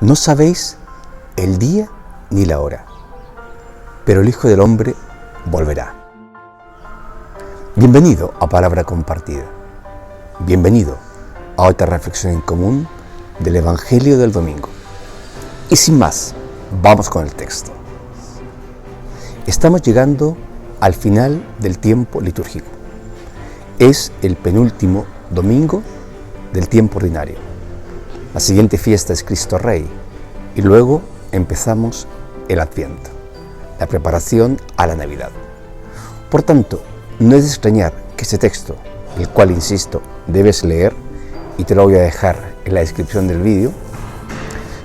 No sabéis el día ni la hora, pero el Hijo del Hombre volverá. Bienvenido a Palabra Compartida. Bienvenido a otra reflexión en común del Evangelio del domingo. Y sin más, vamos con el texto. Estamos llegando al final del tiempo litúrgico. Es el penúltimo domingo del tiempo ordinario. La siguiente fiesta es Cristo Rey y luego empezamos el Adviento, la preparación a la Navidad. Por tanto, no es de extrañar que este texto, el cual, insisto, debes leer, y te lo voy a dejar en la descripción del vídeo,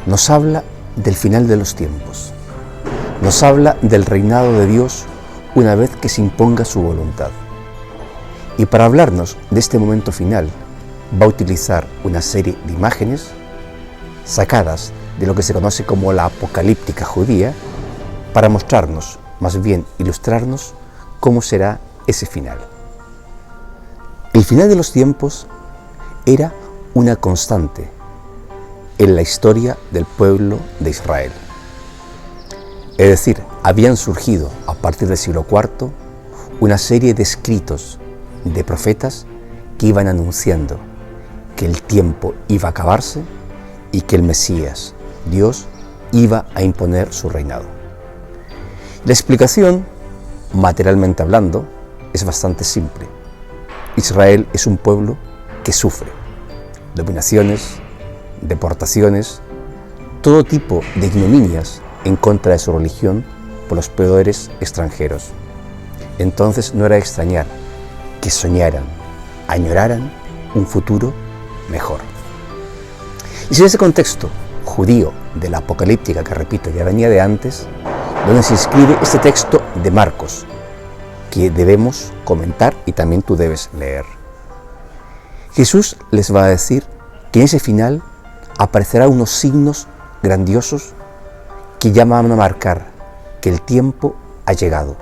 nos habla del final de los tiempos, nos habla del reinado de Dios una vez que se imponga su voluntad. Y para hablarnos de este momento final, va a utilizar una serie de imágenes sacadas de lo que se conoce como la apocalíptica judía para mostrarnos, más bien ilustrarnos, cómo será ese final. El final de los tiempos era una constante en la historia del pueblo de Israel. Es decir, habían surgido a partir del siglo IV una serie de escritos de profetas que iban anunciando que el tiempo iba a acabarse y que el Mesías, Dios, iba a imponer su reinado. La explicación, materialmente hablando, es bastante simple. Israel es un pueblo que sufre dominaciones, deportaciones, todo tipo de ignominias en contra de su religión por los poderes extranjeros. Entonces no era de extrañar que soñaran, añoraran un futuro mejor. Y en ese contexto judío de la apocalíptica, que repito, ya venía de antes, donde se inscribe este texto de Marcos, que debemos comentar y también tú debes leer. Jesús les va a decir que en ese final aparecerán unos signos grandiosos que ya van a marcar que el tiempo ha llegado,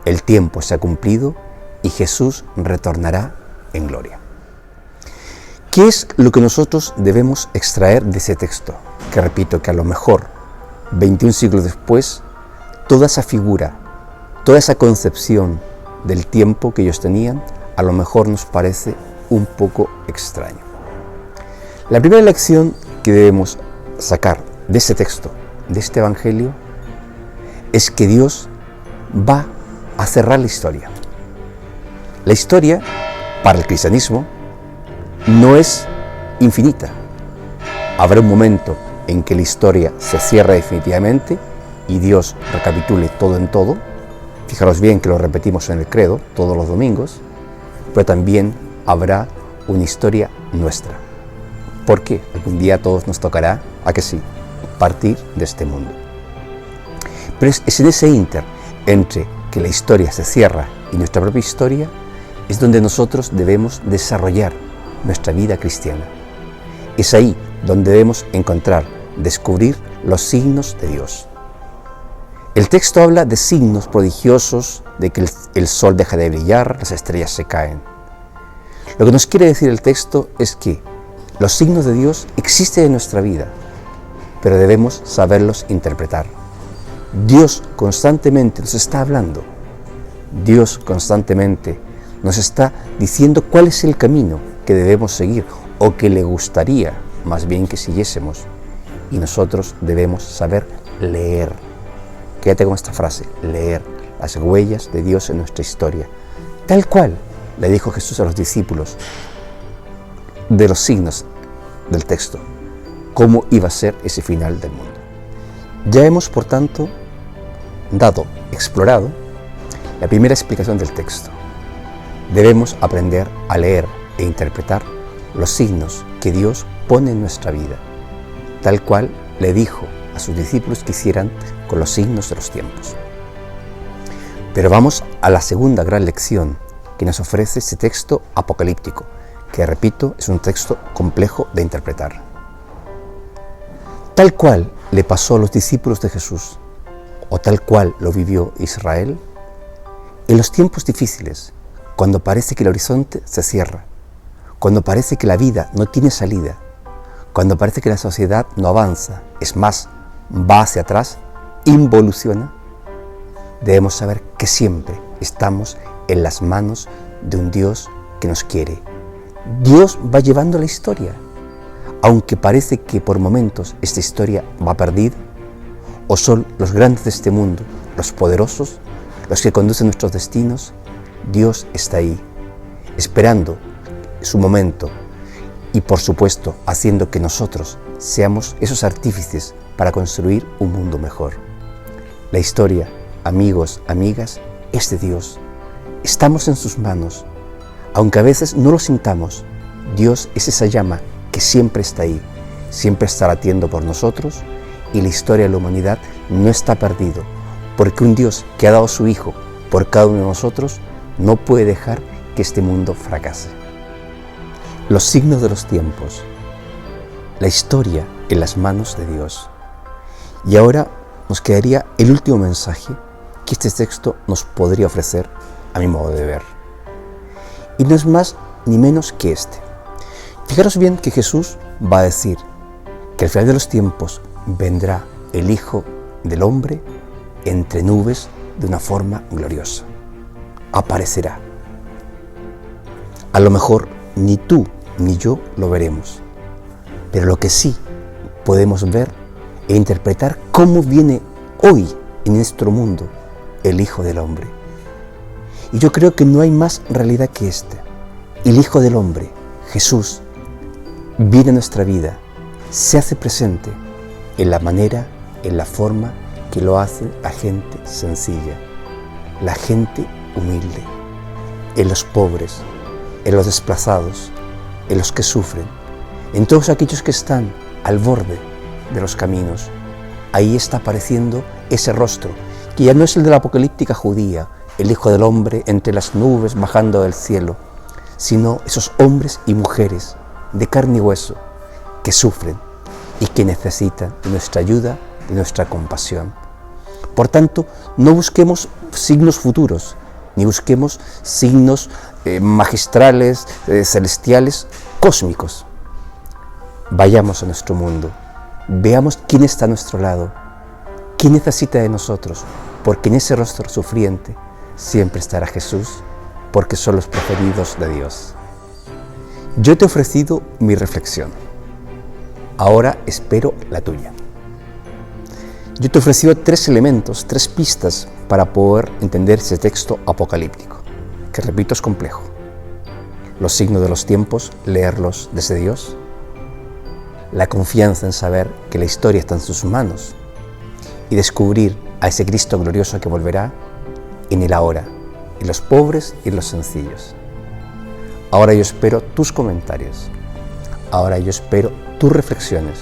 el tiempo se ha cumplido y Jesús retornará en gloria. ¿Qué es lo que nosotros debemos extraer de ese texto? Que repito, que a lo mejor 21 siglos después, toda esa figura, toda esa concepción del tiempo que ellos tenían, a lo mejor nos parece un poco extraño. La primera lección que debemos sacar de este texto, de este Evangelio, es que Dios va a cerrar la historia. La historia, para el cristianismo, no es infinita. Habrá un momento en que la historia se cierra definitivamente y Dios recapitule todo en todo. Fijaros bien que lo repetimos en el credo todos los domingos, pero también habrá una historia nuestra. Porque algún día a todos nos tocará, ¿a que sí?, partir de este mundo. Pero es en ese ínter entre que la historia se cierra y nuestra propia historia, es donde nosotros debemos desarrollar nuestra vida cristiana. Es ahí donde debemos encontrar, descubrir los signos de Dios. El texto habla de signos prodigiosos, de que el sol deja de brillar, las estrellas se caen. Lo que nos quiere decir el texto es que los signos de Dios existen en nuestra vida, pero debemos saberlos interpretar. Dios constantemente nos está hablando. Dios constantemente nos está diciendo cuál es el camino que debemos seguir o que le gustaría más bien que siguiésemos. Y nosotros debemos saber leer. Quédate con esta frase, leer las huellas de Dios en nuestra historia. Tal cual le dijo Jesús a los discípulos de los signos del texto, cómo iba a ser ese final del mundo. Ya hemos, por tanto, explorado la primera explicación del texto. Debemos aprender a leer e interpretar los signos que Dios pone en nuestra vida, tal cual le dijo a sus discípulos que hicieran con los signos de los tiempos. Pero vamos a la segunda gran lección que nos ofrece este texto apocalíptico, que repito, es un texto complejo de interpretar. Tal cual le pasó a los discípulos de Jesús, o tal cual lo vivió Israel, en los tiempos difíciles, cuando parece que el horizonte se cierra, cuando parece que la vida no tiene salida, cuando parece que la sociedad no avanza, es más, va hacia atrás, involuciona, debemos saber que siempre estamos en las manos de un Dios que nos quiere. Dios va llevando la historia, aunque parece que por momentos esta historia va perdida, o son los grandes de este mundo, los poderosos, los que conducen nuestros destinos. Dios está ahí, esperando su momento y, por supuesto, haciendo que nosotros seamos esos artífices para construir un mundo mejor. La historia, amigos, amigas, es de Dios. Estamos en sus manos. Aunque a veces no lo sintamos, Dios es esa llama que siempre está ahí, siempre está latiendo por nosotros, y la historia de la humanidad no está perdido, porque un Dios que ha dado a su Hijo por cada uno de nosotros no puede dejar que este mundo fracase. Los signos de los tiempos, la historia en las manos de Dios. Y ahora nos quedaría el último mensaje que este texto nos podría ofrecer, a mi modo de ver. Y no es más ni menos que este. Fijaros bien que Jesús va a decir que al final de los tiempos vendrá el Hijo del Hombre entre nubes de una forma gloriosa. Aparecerá. A lo mejor ni tú ni yo lo veremos, pero lo que sí podemos ver e interpretar cómo viene hoy en nuestro mundo el Hijo del Hombre. Y yo creo que no hay más realidad que esta. El Hijo del Hombre, Jesús, viene a nuestra vida, se hace presente en la manera, en la forma que lo hace la gente sencilla, la gente humilde, en los pobres, en los desplazados, en los que sufren, en todos aquellos que están al borde de los caminos. Ahí está apareciendo ese rostro, que ya no es el de la apocalíptica judía, el Hijo del Hombre entre las nubes bajando del cielo, sino esos hombres y mujeres de carne y hueso que sufren y que necesitan de nuestra ayuda, de nuestra compasión. Por tanto, no busquemos signos futuros, ni busquemos signos magistrales, celestiales, cósmicos. Vayamos a nuestro mundo, veamos quién está a nuestro lado, quién necesita de nosotros, porque en ese rostro sufriente siempre estará Jesús, porque son los preferidos de Dios. Yo te he ofrecido mi reflexión, ahora espero la tuya. Yo te he ofrecido 3 elementos, 3 pistas para poder entender ese texto apocalíptico, que repito es complejo. Los signos de los tiempos, leerlos desde Dios, la confianza en saber que la historia está en sus manos y descubrir a ese Cristo glorioso que volverá en el ahora, en los pobres y en los sencillos. Ahora yo espero tus comentarios, ahora yo espero tus reflexiones,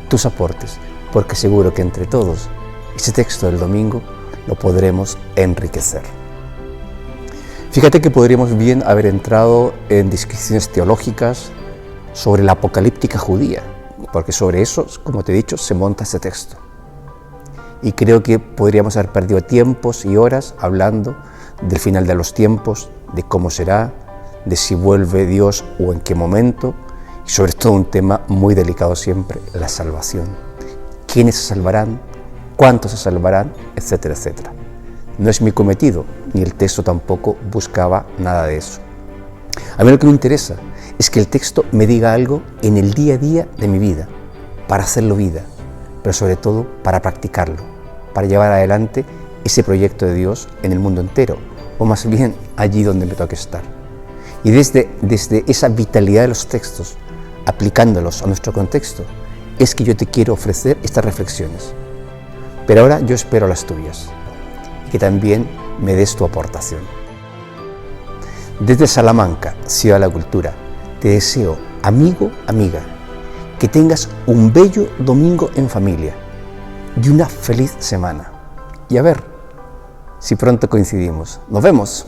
tus aportes, porque seguro que entre todos ese texto del domingo lo podremos enriquecer. Fíjate que podríamos bien haber entrado en discusiones teológicas sobre la apocalíptica judía, porque sobre eso, como te he dicho, se monta ese texto. Y creo que podríamos haber perdido tiempos y horas hablando del final de los tiempos, de cómo será, de si vuelve Dios o en qué momento, y sobre todo un tema muy delicado siempre, la salvación. ¿Quiénes se salvarán? ¿Cuántos se salvarán? Etcétera, etcétera. No es mi cometido, ni el texto tampoco buscaba nada de eso. A mí lo que me interesa es que el texto me diga algo en el día a día de mi vida, para hacerlo vida, pero sobre todo para practicarlo, para llevar adelante ese proyecto de Dios en el mundo entero, o más bien allí donde me toque estar. Y desde esa vitalidad de los textos, aplicándolos a nuestro contexto, es que yo te quiero ofrecer estas reflexiones. Pero ahora yo espero las tuyas y que también me des tu aportación. Desde Salamanca, Ciudad de la Cultura, te deseo, amigo, amiga, que tengas un bello domingo en familia y una feliz semana. Y a ver si pronto coincidimos. ¡Nos vemos!